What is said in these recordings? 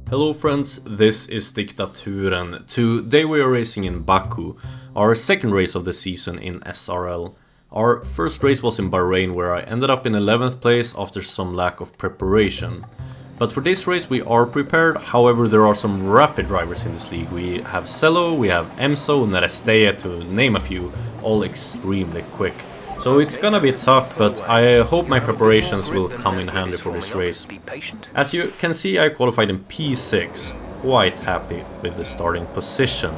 Hello friends, this is Diktaturen. Today we are racing in Baku, our second race of the season in SRL. Our first race was in Bahrain, where I ended up in 11th place after some lack of preparation. But for this race we are prepared, however there are some rapid drivers in this league. We have Cello, we have Emso, Neresteia to name a few, all extremely quick. So it's gonna be tough, but I hope my preparations will come in handy for this race. As you can see, I qualified in P6, quite happy with the starting position.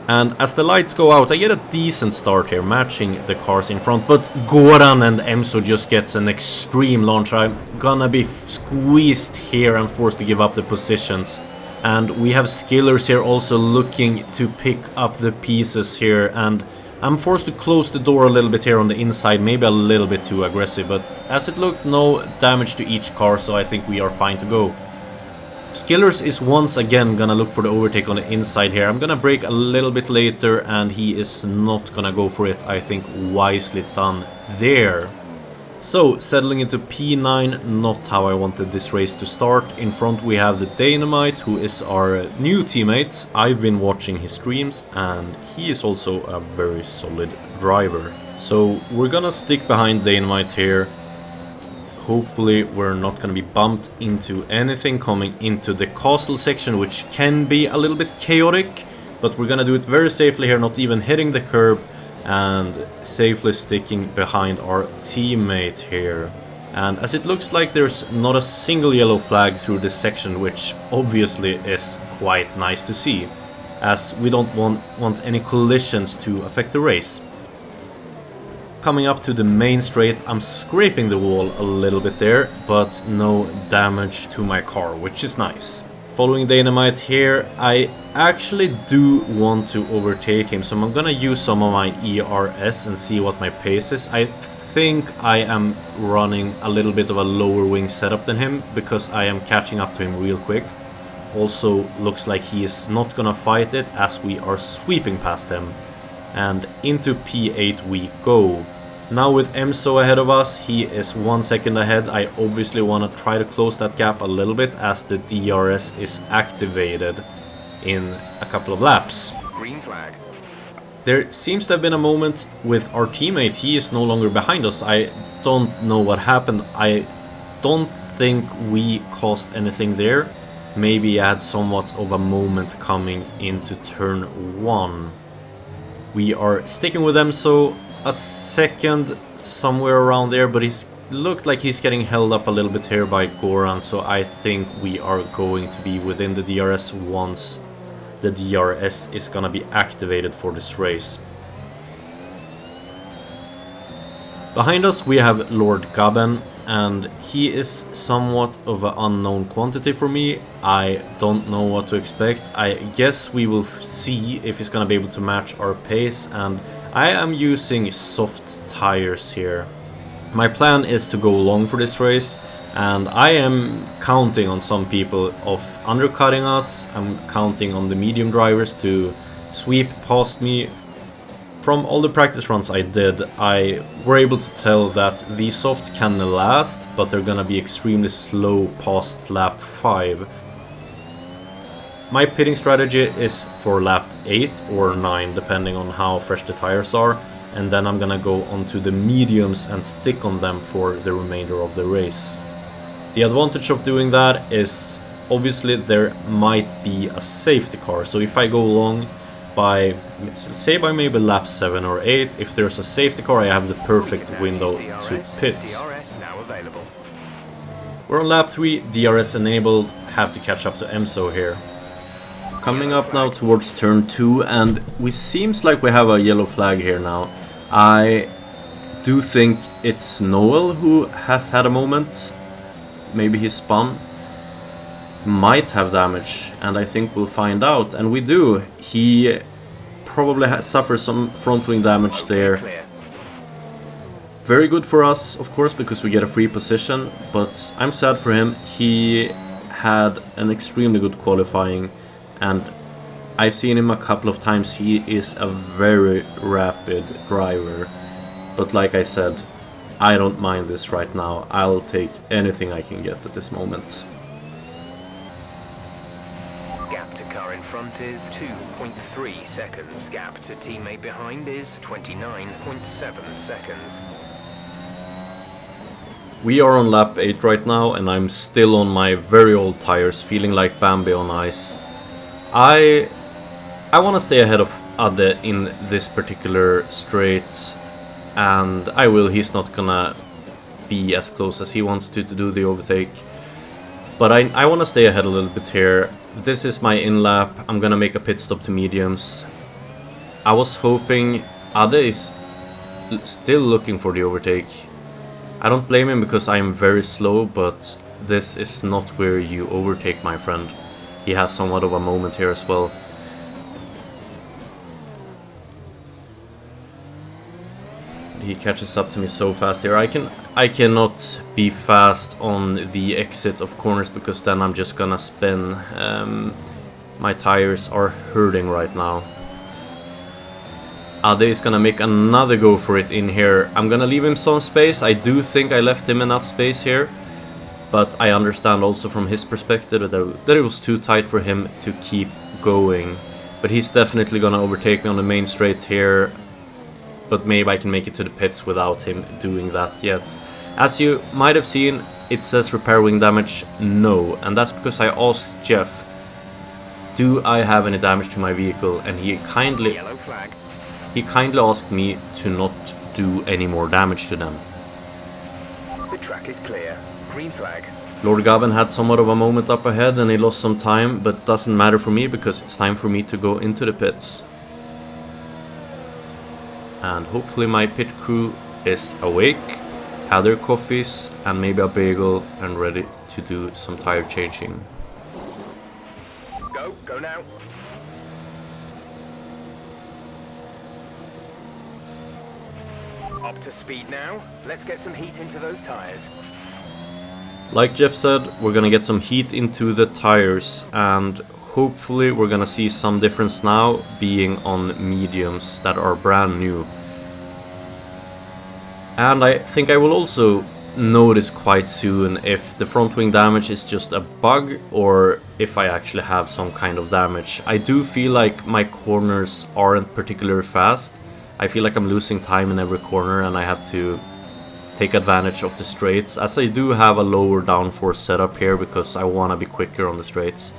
And as the lights go out, I get a decent start here, matching the cars in front, but Goran and Emso just gets an extreme launch. I'm gonna be squeezed here and forced to give up the positions. And we have Skillers here also looking to pick up the pieces here, and I'm forced to close the door a little bit here on the inside, maybe a little bit too aggressive, but as it looked, no damage to each car, so I think we are fine to go. Skillers is once again gonna look for the overtake on the inside here. I'm gonna brake a little bit later and he is not gonna go for it. I think wisely done there. So, settling into P9, not how I wanted this race to start. In front we have the Dynamite, who is our new teammate. I've been watching his streams and he is also a very solid driver. So we're gonna stick behind Dynamite here. Hopefully we're not gonna be bumped into anything coming into the castle section, which can be a little bit chaotic. But we're gonna do it very safely here, not even hitting the curb, and safely sticking behind our teammate here. And as it looks like there's not a single yellow flag through this section, which obviously is quite nice to see, as we don't want any collisions to affect the race. Coming up to the main straight, I'm scraping the wall a little bit there, but no damage to my car, which is nice. Following Dynamite here, I actually do want to overtake him, so I'm gonna use some of my ERS and see what my pace is. I think I am running a little bit of a lower wing setup than him, because I am catching up to him real quick. Also looks like he is not gonna fight it, as we are sweeping past him. And into P8 we go. Now with Emso ahead of us, he is 1 second ahead. I obviously want to try to close that gap a little bit, as the DRS is activated in a couple of laps. Green flag. There seems to have been a moment with our teammate. He is no longer behind us. I don't know what happened. I don't think we caused anything there. Maybe I had somewhat of a moment coming into turn 1. We are sticking with Emso. A second somewhere around there, but he's looked like he's getting held up a little bit here by Goran, so I think we are going to be within the DRS once the DRS is gonna be activated for this race. Behind us we have Lord Gaben, and he is somewhat of an unknown quantity for me. I don't know what to expect. I guess we will see if he's gonna be able to match our pace, and I am using soft tires here. My plan is to go long for this race, and I am counting on some people of undercutting us. I'm counting on the medium drivers to sweep past me. From all the practice runs I did, I were able to tell that the softs can last, but they're gonna be extremely slow past lap 5. My pitting strategy is for lap 8 or 9, depending on how fresh the tires are, and then I'm gonna go onto the mediums and stick on them for the remainder of the race. The advantage of doing that is obviously there might be a safety car, so if I go long by, say by maybe lap 7 or 8, if there's a safety car I have the perfect window to pit. We're on lap 3, DRS enabled, have to catch up to Emso here. Coming up now towards turn 2, and we seems like we have a yellow flag here now. I do think it's Noel who has had a moment. Maybe he spun. Might have damage, and I think we'll find out. And we do. He probably has suffered some front wing damage there. Very good for us, of course, because we get a free position, but I'm sad for him. He had an extremely good qualifying, and I've seen him a couple of times. He is a very rapid driver, but like I said, I don't mind this right now. I'll take anything I can get at this moment. Gap to car in front is 2.3 seconds. Gap to teammate behind is 29.7 seconds. We are on lap 8 right now, and I'm still on my very old tires, feeling like Bambi on ice. I want to stay ahead of Ade in this particular straight, and I will. He's not gonna be as close as he wants to do the overtake. But I want to stay ahead a little bit here. This is my in-lap. I'm gonna make a pit stop to mediums. I was hoping Ade is still looking for the overtake. I don't blame him because I am very slow, but this is not where you overtake, my friend. He has somewhat of a moment here as well. He catches up to me so fast here. I cannot be fast on the exit of corners because then I'm just gonna spin. My tires are hurting right now. Ade is gonna make another go for it in here. I'm gonna leave him some space. I do think I left him enough space here, but I understand also from his perspective that it was too tight for him to keep going. But he's definitely gonna overtake me on the main straight here. But maybe I can make it to the pits without him doing that yet. As you might have seen, it says repair wing damage no, and that's because I asked Jeff, do I have any damage to my vehicle, and he kindly asked me to not do any more damage to them. The track is clear. Green flag. Lord Gavin had somewhat of a moment up ahead and he lost some time, but doesn't matter for me because it's time for me to go into the pits. And hopefully my pit crew is awake, have their coffees and maybe a bagel and ready to do some tire changing. Go now. Up to speed now. Let's get some heat into those tires. Like Jeff said, we're gonna get some heat into the tires and hopefully we're gonna see some difference now being on mediums that are brand new. And I think I will also notice quite soon if the front wing damage is just a bug or if I actually have some kind of damage. I do feel like my corners aren't particularly fast. I feel like I'm losing time in every corner and I have to take advantage of the straights, as I do have a lower downforce setup here because I want to be quicker on the straights.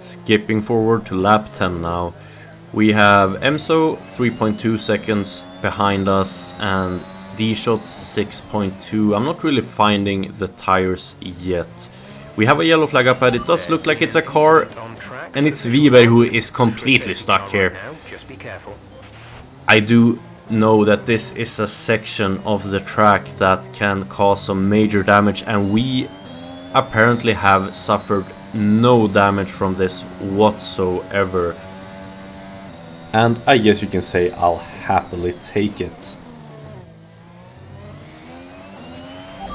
Skipping forward to lap 10 now. We have Emso 3.2 seconds behind us and D-Shot 6.2. I'm not really finding the tires yet. We have a yellow flag up ahead. It does look like it's a car and it's Wiberg who is completely stuck here. I do know that this is a section of the track that can cause some major damage and we apparently have suffered no damage from this whatsoever. And I guess you can say I'll happily take it.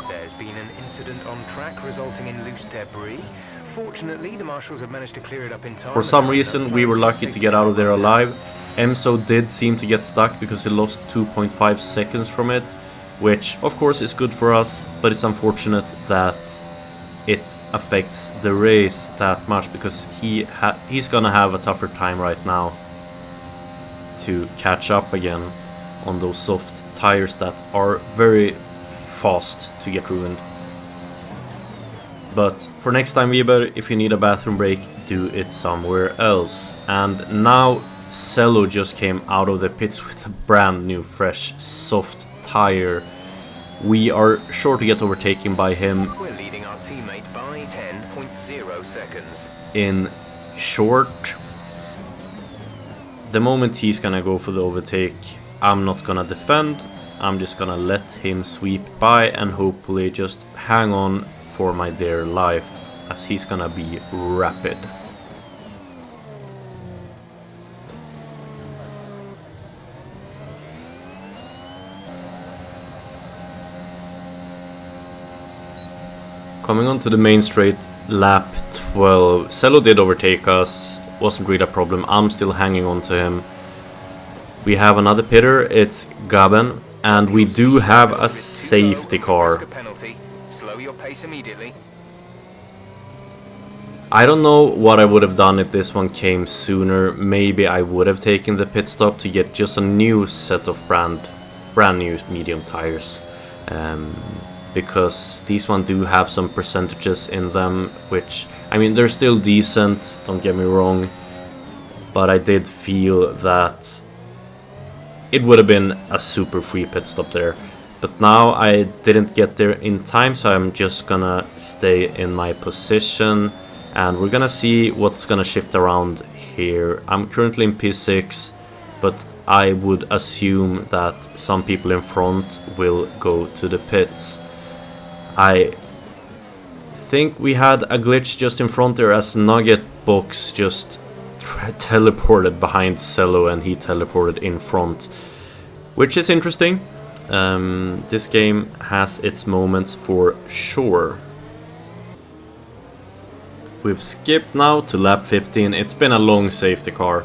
There's been an incident on track resulting in loose debris. Fortunately, the marshals have managed to clear it up in time. For some reason, we were lucky to get out of there alive. Emso did seem to get stuck because he lost 2.5 seconds from it, which of course is good for us, but it's unfortunate that it affects the race that much because he's gonna have a tougher time right now to catch up again on those soft tires that are very fast to get ruined. But for next time, Weber, if you need a bathroom break, do it somewhere else. And now Cello just came out of the pits with a brand new fresh soft tire. We are sure to get overtaken by him. We're leading our teammate by 10.0 seconds. In short, the moment he's gonna go for the overtake, I'm not gonna defend. I'm just gonna let him sweep by and hopefully just hang on for my dear life, as he's gonna be rapid. Coming on to the main straight, lap 12. Cello did overtake us. wasn't really a problem. I'm still hanging on to him. We have another pitter, it's Gaben, and we do have a safety car. Slow your pace immediately. I don't know what I would have done if this one came sooner. Maybe I would have taken the pit stop to get just a new set of brand new medium tires. Because these ones do have some percentages in them, which, I mean, they're still decent, don't get me wrong. But I did feel that it would have been a super free pit stop there. But now I didn't get there in time, so I'm just gonna stay in my position. And we're gonna see what's gonna shift around here. I'm currently in P6, but I would assume that some people in front will go to the pits. I think we had a glitch just in front there as Nugget Box just teleported behind Cello and he teleported in front, which is interesting. This game has its moments for sure. We've skipped now to lap 15. It's been a long safety car,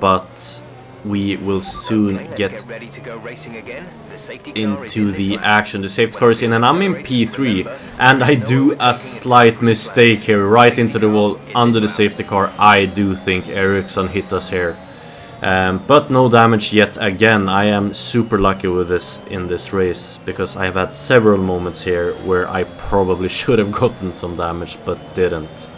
but we will soon get ready to go racing again. The safety car into the action. The safety car is in, and I'm in P3, and I do a slight mistake here, right into the wall under the safety car. I do think Ericsson hit us here, but no damage yet again. I am super lucky with this in this race, because I've had several moments here where I probably should have gotten some damage but didn't.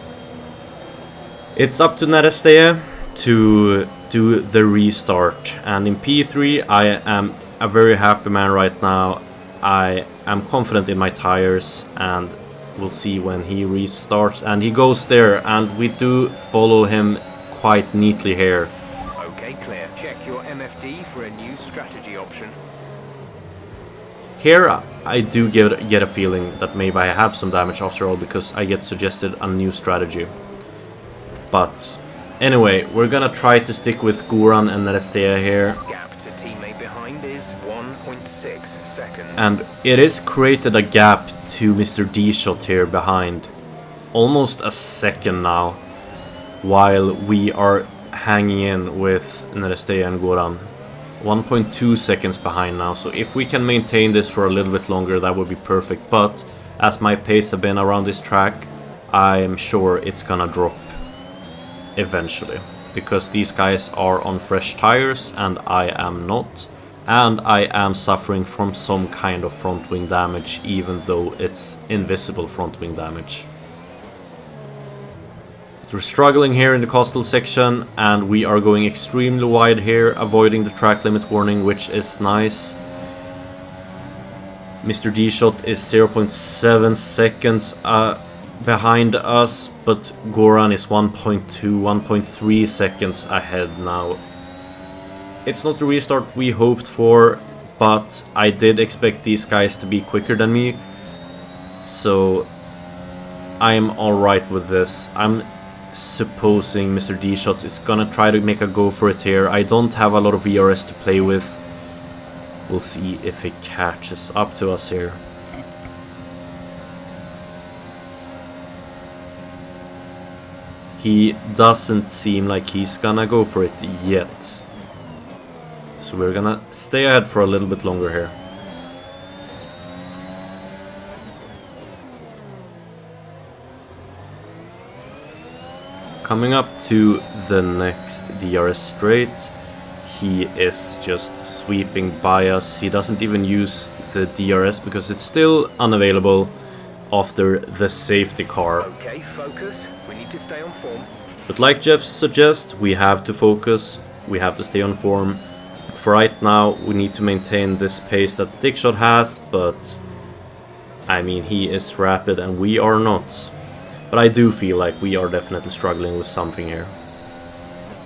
It's up to Nerestea to do the restart, and in P3 I am a very happy man right now. I am confident in my tires, and we'll see when he restarts, and he goes there, and we do follow him quite neatly here. Okay, clear. Check your MFD for a new strategy option. Here I do get a feeling that maybe I have some damage after all, because I get suggested a new strategy. But anyway, we're gonna try to stick with Goran and Nerestea here. Gap to teammate behind is 1.6 seconds. And it is created a gap to Mr. D-Shot here behind. Almost a second now, while we are hanging in with Nerestea and Goran. 1.2 seconds behind now, so if we can maintain this for a little bit longer, that would be perfect. But as my pace has been around this track, I am sure it's gonna drop eventually, because these guys are on fresh tires and I am not, and I am suffering from some kind of front wing damage, even though it's invisible front wing damage. We're struggling here in the coastal section, and we are going extremely wide here, avoiding the track limit warning, which is nice. Mr. D-Shot is 0.7 seconds behind us, but Goran is 1.3 seconds ahead now. It's not the restart we hoped for, but I did expect these guys to be quicker than me, so I'm alright with this. I'm supposing Mr. D-Shot is gonna try to make a go for it here. I don't have a lot of VRS to play with. We'll see if it catches up to us here. He doesn't seem like he's gonna go for it yet. So we're gonna stay ahead for a little bit longer here. Coming up to the next DRS straight, he is just sweeping by us. He doesn't even use the DRS because it's still unavailable after the safety car. Okay, focus. We need to stay on form. But like Jeff suggests, we have to focus, we have to stay on form. For right now, we need to maintain this pace that Dickshot has, but I mean, he is rapid and we are not. But I do feel like we are definitely struggling with something here.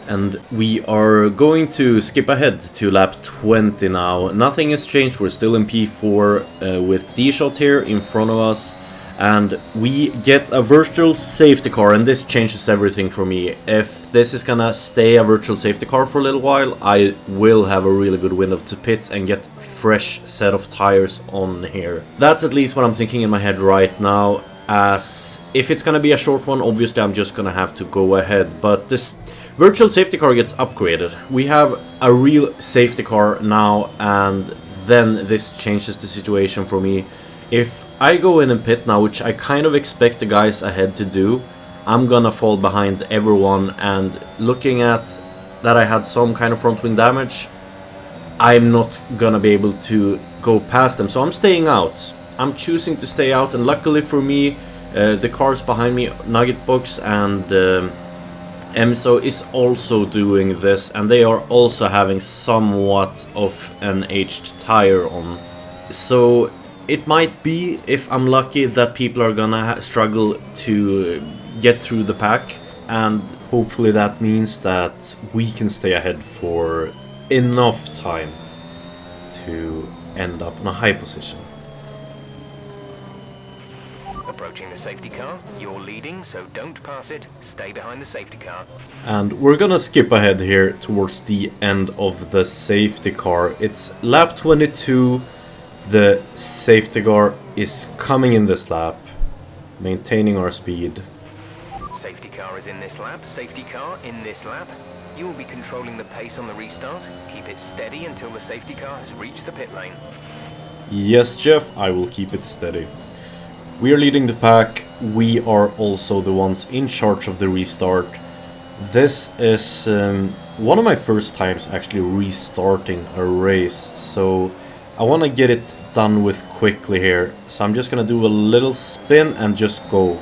And we are going to skip ahead to lap 20 now. Nothing has changed, we're still in P4 with D-Shot here in front of us. And we get a virtual safety car, and this changes everything for me. If this is gonna stay a virtual safety car for a little while, I will have a really good window to pit and get fresh set of tires on here. That's at least what I'm thinking in my head right now, as if it's gonna be a short one, obviously I'm just gonna have to go ahead. But this Virtual safety car gets upgraded. We have a real safety car now, and then this changes the situation for me. If I go in and pit now, which I kind of expect the guys ahead to do, I'm gonna fall behind everyone, and looking at that I had some kind of front wing damage, I'm not gonna be able to go past them, so I'm staying out. I'm choosing to stay out, and luckily for me, the cars behind me, Nugget Box and EMSO is also doing this, and they are also having somewhat of an aged tire on. So it might be, if I'm lucky, that people are gonna struggle to get through the pack, and hopefully that means that we can stay ahead for enough time to end up in a high position. Approaching the safety car, you're leading, so don't pass it, stay behind the safety car. And we're gonna skip ahead here towards the end of the safety car. It's lap 22, the safety car is coming in this lap, maintaining our speed. Safety car is in this lap, safety car in this lap. You will be controlling the pace on the restart. Keep it steady until the safety car has reached the pit lane. Yes, Jeff, I will keep it steady. We are leading the pack. We are also the ones in charge of the restart. This is one of my first times actually restarting a race, so I want to get it done with quickly here. So I'm just going to do a little spin and just go.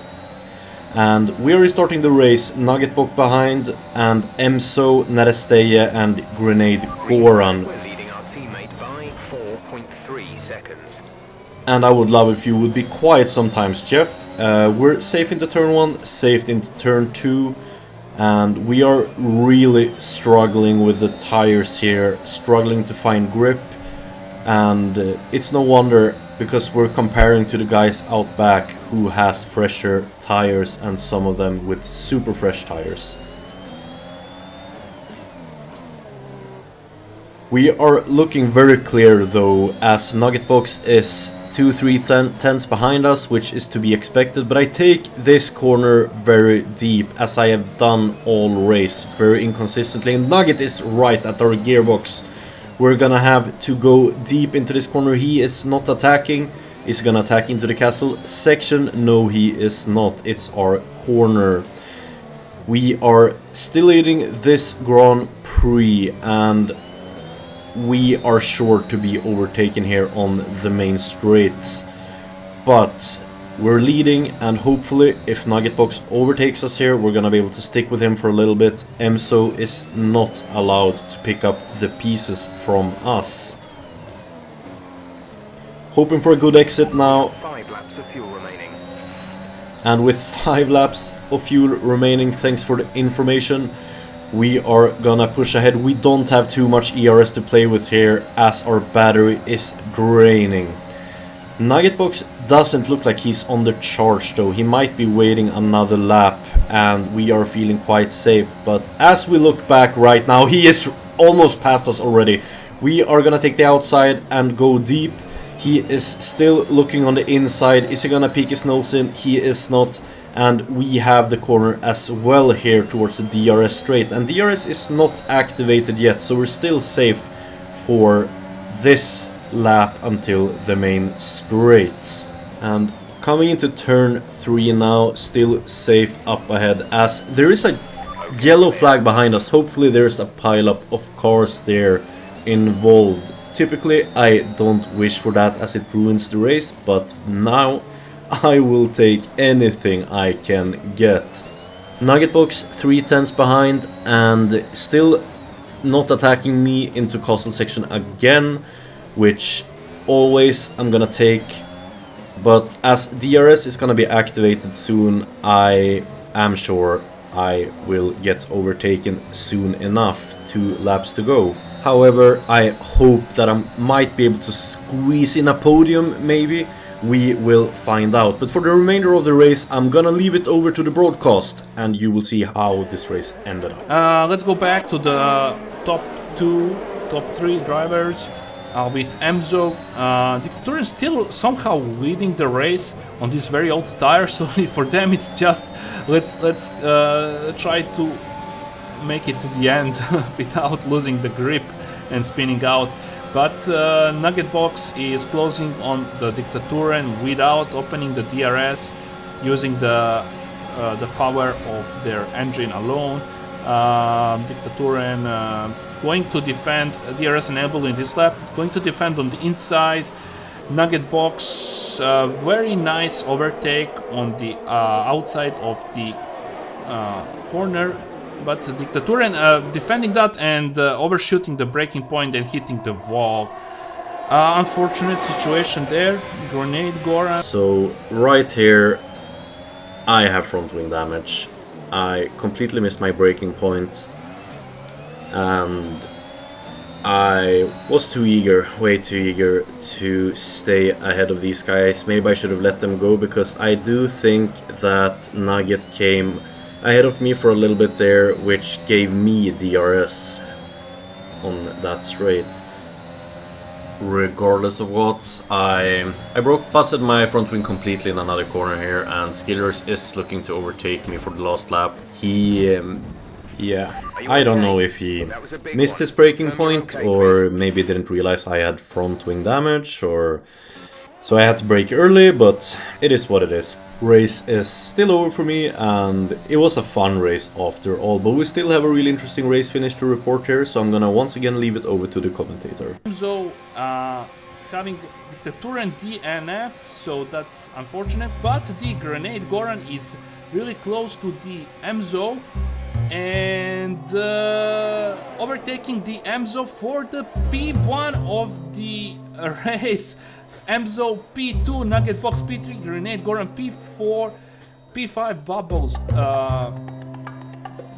And we are restarting the race. Nugget Book behind, and EMSO, Neresteia and Grenade Goran. We're leading our teammate by 4.3 seconds. And I would love if you would be quiet sometimes, Jeff. We're safe into turn 1, safe into turn 2, and we are really struggling with the tires here, struggling to find grip, and it's no wonder, because we're comparing to the guys out back who has fresher tires, and some of them with super fresh tires. We are looking very clear though, as Nugget Box is 2-3 tenths behind us, which is to be expected, but I take this corner very deep, as I have done all race, very inconsistently, and Nugget is right at our gearbox. We're gonna have to go deep into this corner. He is not attacking. He's gonna attack into the castle section. No, he is not. It's our corner. We are still leading this Grand Prix, and we are sure to be overtaken here on the main straights. But we're leading, and hopefully if Nugget Box overtakes us here, we're gonna be able to stick with him for a little bit. EMSO is not allowed to pick up the pieces from us. Hoping for a good exit now. 5 laps of fuel remaining. And with 5 laps of fuel remaining, thanks for the information, we are gonna push ahead. We don't have too much ERS to play with here, as our battery is draining. Nugget Box doesn't look like he's on the charge though. He might be waiting another lap, and we are feeling quite safe. But as we look back right now, he is almost past us already. We are gonna take the outside and go deep. He is still looking on the inside. Is he gonna peek his nose in? He is not. And we have the corner as well here towards the DRS straight. And DRS is not activated yet, so we're still safe for this lap until the main straights. And coming into turn 3 now, still safe up ahead, as there is a yellow flag behind us. Hopefully there's a pileup of cars there involved. Typically I don't wish for that, as it ruins the race, but now I will take anything I can get. Nugget Box 3 tenths behind, and still not attacking me into castle section again, which always I'm gonna take. But as DRS is gonna be activated soon, I am sure I will get overtaken soon enough. 2 laps to go. However, I hope that I might be able to squeeze in a podium, maybe. We will find out. But for the remainder of the race, I'm gonna leave it over to the broadcast, and you will see how this race ended up. Let's go back to the top 3 drivers. With EMSO, Dictator is still somehow leading the race on these very old tires. So for them, it's just let's try to make it to the end without losing the grip and spinning out. But Nugget Box is closing on the Diktaturen without opening the DRS, using the power of their engine alone. Diktaturen going to defend, DRS enabled in this lap, going to defend on the inside. Nugget Box, very nice overtake on the outside of the corner, but Diktaturen defending that and overshooting the braking point and hitting the wall. Unfortunate situation there. Grenade Goran. So right here I have front wing damage. I completely missed my braking point and I was too eager, way too eager to stay ahead of these guys. Maybe I should have let them go, because I do think that Nugget came ahead of me for a little bit there, which gave me DRS on that straight. Regardless of what, I busted my front wing completely in another corner here, and Skillers is looking to overtake me for the last lap. He yeah, I don't know if he missed his braking point or maybe didn't realize I had front wing damage, or so I had to brake early, but it is what it is. Race is still over for me, and it was a fun race after all, but we still have a really interesting race finish to report here, so I'm gonna once again leave it over to the commentator. So, having Diktaturen DNF, so that's unfortunate, but the Grenade Goran is really close to the Emzo, and overtaking the Emzo for the P1 of the race. Emzo P2, Nugget Box P3, Grenade Goran P4, P5 Bubbles.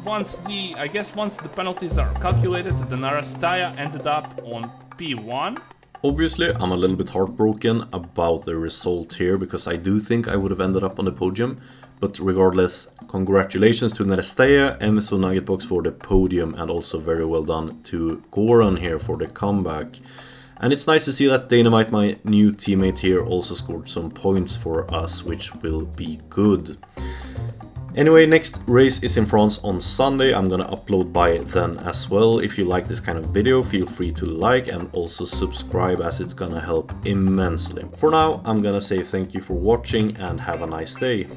Once the penalties are calculated, the Narastaya ended up on P1. Obviously, I'm a little bit heartbroken about the result here, because I do think I would have ended up on the podium. But regardless, congratulations to Narastaya, Emzo, Nugget Box for the podium, and also very well done to Goran here for the comeback. And it's nice to see that Dynamite, my new teammate here, also scored some points for us, which will be good. Anyway, next race is in France on Sunday. I'm gonna upload by then as well. If you like this kind of video, feel free to like and also subscribe, as it's gonna help immensely. For now, I'm gonna say thank you for watching and have a nice day.